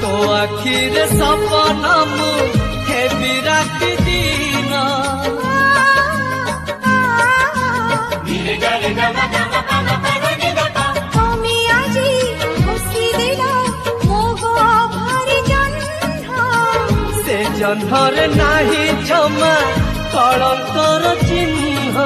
तो आखिर सपना मु हेबी राति दिन से जन्हर नाही क्षमा कलंकर चिन्ह।